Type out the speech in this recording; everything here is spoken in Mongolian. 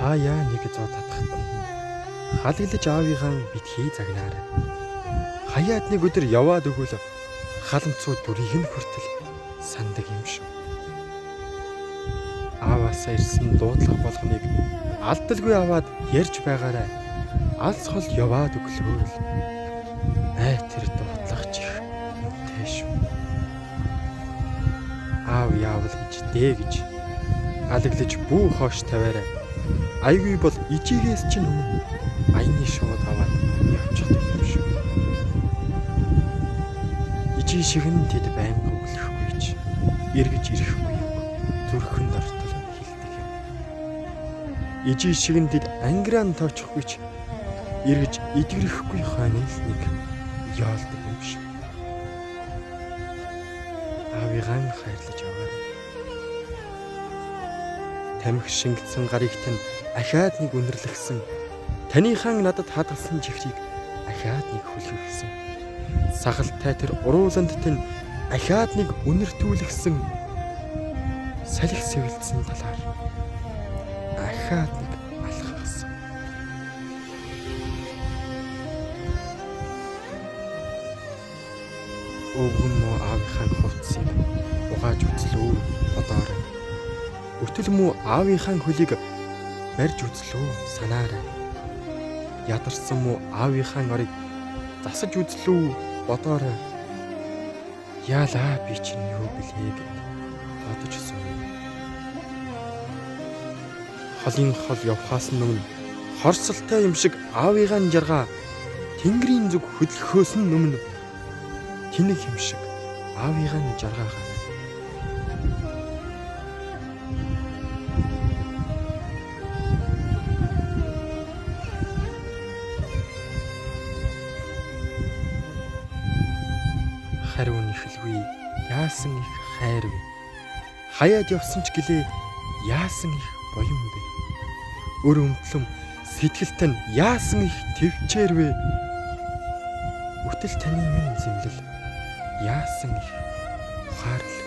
Хаяа нэг зоо татахт халаглаж аавыгаан битгий загнаарай. Хаяад нэг өдөр яваад өгвөл халамцууд бүрийг нь хүртэл сандаг юм шүү. Ааваасаа ирсэн дуудлага болгоныг алдалгүй аваад ярьж байгаарай. Алс хол яваад өглөө л тэр дуудлага чих үнэтэй шүү. Аав яавал гэж дээ гэж алаглаж бүү хоош тавиарай. Айгүй бол ижигээс чинь өмнө аяны шууд аваад явчихдаг юм шүү. Ижиг шиг нь тэд байнга өглөхгүй ч эргэж ирэхгүй юм. Зүрхэнд ортол хилдэг юм. Ижиг шиг нь тэд ангираан тоочихгүй ч эргэж идэгрэхгүй хойно л нэг яалдаг юм шүү. Аавыгаан хайрлаж яваарай. Тамхи шингэсэн гарыг тань ахаад нэг үнэрлэгсэн. Таныхаа надад хадгалсан чихрийг ахаад нэг хүлхэгсэн. Сагалтай тэр урууланд тань ахаад нэг үнэртүүлгсэн. Салхи сэвэлдсэн талаар ахаад нэг алхахсан. Өвгөн муу аавынхаа хувцсыг угааж үзлөө бодоорой. Өтөл муу аавынхаа хөлийг барьж үзлөө санаарай. Ядарсан муу аавынхаа орыг засаж үзлөө бодоорой. Яалаа би чинь юу билээ гэд бодож сууя. Холын хол явхаас өмнө хорсолтой юм шиг аавыгаа жаргаа тэнгэрийн зүг хөдлөхөөс өмнө тэнэг юм шиг аавыгаа жаргаагаа. Хариун ихлгүй яасан их хайр вэ? Хаяад явсан ч гэлээ яасан их боён бэ? Өр өмтлөм сэтгэлтэй нь яасан их твчээр вэ? Өтөл таны минь зэмлэл яасан их ухаарлаа.